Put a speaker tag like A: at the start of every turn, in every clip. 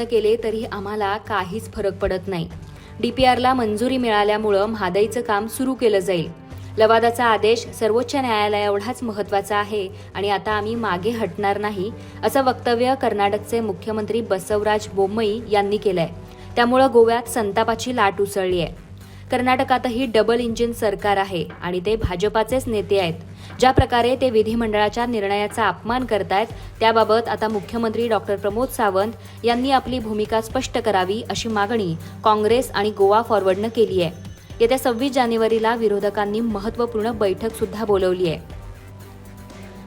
A: केले तरी आम्हाला काहीच फरक पडत नाही. DPRला मंजुरी मिळाल्यामुळं म्हादईचं काम सुरू केलं जाईल. लवादाचा आदेश सर्वोच्च न्यायालयाएवढाच महत्त्वाचा आहे आणि आता आम्ही मागे हटणार नाही, असं वक्तव्य कर्नाटकचे मुख्यमंत्री बसवराज बोम्मई यांनी केलंय. त्यामुळं गोव्यात संतापाची लाट उसळली आहे. कर्नाटकातही डबल इंजिन सरकार आहे आणि ते भाजपाचेच नेते आहेत. ज्या प्रकारे ते विधिमंडळाच्या निर्णयाचा अपमान करतायत त्याबाबत आता मुख्यमंत्री डॉक्टर प्रमोद सावंत यांनी आपली भूमिका स्पष्ट करावी अशी मागणी काँग्रेस आणि गोवा फॉरवर्डनं केली आहे. येत्या 26 जानेवारीला विरोधकांनी महत्त्वपूर्ण बैठक सुद्धा बोलवली आहे.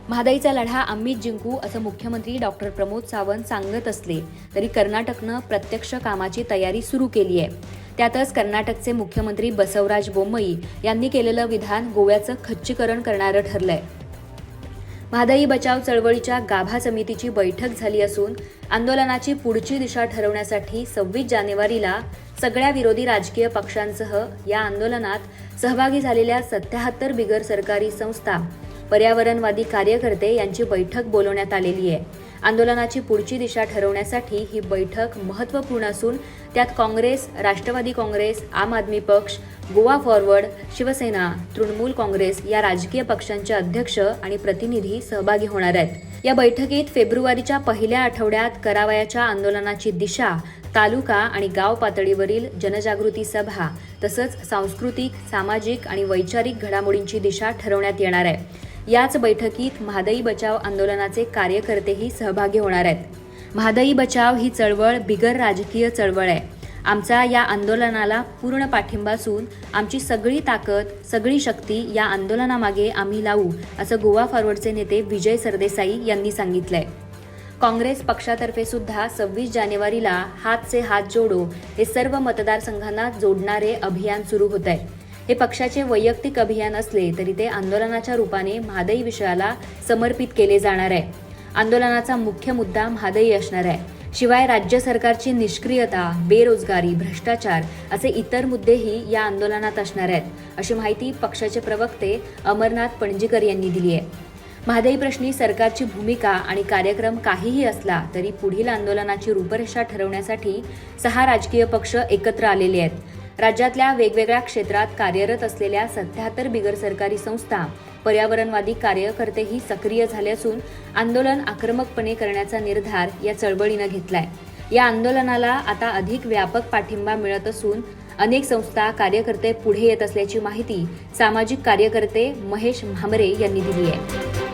A: म्हादईचा लढा आम्हीच जिंकू असं मुख्यमंत्री डॉक्टर प्रमोद सावंत सांगत असले तरी कर्नाटकनं प्रत्यक्ष कामाची तयारी सुरू केली आहे. त्यातच कर्नाटकचे मुख्यमंत्री बसवराज बोम्मई यांनी केलेलं विधान गोव्याचं खच्चीकरण करणारं ठरलंय. म्हादई बचाव चळवळीच्या गाभा समितीची बैठक झाली असून आंदोलनाची पुढची दिशा ठरवण्यासाठी 26 जानेवारीला सगळ्या विरोधी राजकीय पक्षांसह या आंदोलनात सहभागी झालेल्या 77 बिगर सरकारी संस्था, पर्यावरणवादी कार्यकर्ते यांची बैठक बोलवण्यात आलेली आहे. आंदोलनाची पुढची दिशा ठरवण्यासाठी ही बैठक महत्त्वपूर्ण असून त्यात काँग्रेस, राष्ट्रवादी काँग्रेस, आम आदमी पक्ष, गोवा फॉरवर्ड, शिवसेना, तृणमूल काँग्रेस या राजकीय पक्षांचे अध्यक्ष आणि प्रतिनिधी सहभागी होणार आहेत. या बैठकीत फेब्रुवारीच्या पहिल्या आठवड्यात करावयाच्या आंदोलनाची दिशा, तालुका आणि गाव पातळीवरील जनजागृती सभा तसंच सांस्कृतिक, सामाजिक आणि वैचारिक घडामोडींची दिशा ठरवण्यात येणार आहे. याच बैठकीत म्हादई बचाव आंदोलनाचे कार्यकर्तेही सहभागी होणार आहेत. म्हादई बचाव ही चळवळ बिगर राजकीय चळवळ आहे. आमचा या आंदोलनाला पूर्ण पाठिंबा असून आमची सगळी ताकद, सगळी शक्ती या आंदोलनामागे आम्ही लावू असं गोवा फॉरवर्डचे नेते विजय सरदेसाई यांनी सांगितलंय. काँग्रेस पक्षातर्फे सुद्धा 26 जानेवारीला हात से हात जोडो हे सर्व मतदारसंघांना जोडणारे अभियान सुरू होत आहे. हे पक्षाचे वैयक्तिक अभियान असले तरी ते आंदोलनाच्या रूपाने म्हादई विषयाला समर्पित केले जाणार आहे. आंदोलनाचा मुख्य मुद्दा म्हादई असणार आहे. शिवाय राज्य सरकारची निष्क्रियता, बेरोजगारी, भ्रष्टाचार असे इतर मुद्देही या आंदोलनात असणार आहेत, अशी माहिती पक्षाचे प्रवक्ते अमरनाथ पणजीकर यांनी दिली आहे. म्हादई प्रश्नी सरकारची भूमिका आणि कार्यक्रम काहीही असला तरी पुढील आंदोलनाची रूपरेषा ठरवण्यासाठी 6 राजकीय पक्ष एकत्र आलेले आहेत. राज्यातल्या वेगवेगळ्या क्षेत्रात कार्यरत असलेल्या 77 बिगर सरकारी संस्था, पर्यावरणवादी कार्यकर्तेही सक्रिय झाले असून आंदोलन आक्रमकपणे करण्याचा निर्धार या चळवळीनं घेतलाय. या आंदोलनाला आता अधिक व्यापक पाठिंबा मिळत असून अनेक संस्था, कार्यकर्ते पुढे येत असल्याची माहिती सामाजिक कार्यकर्ते महेश भामरे यांनी दिली आहे.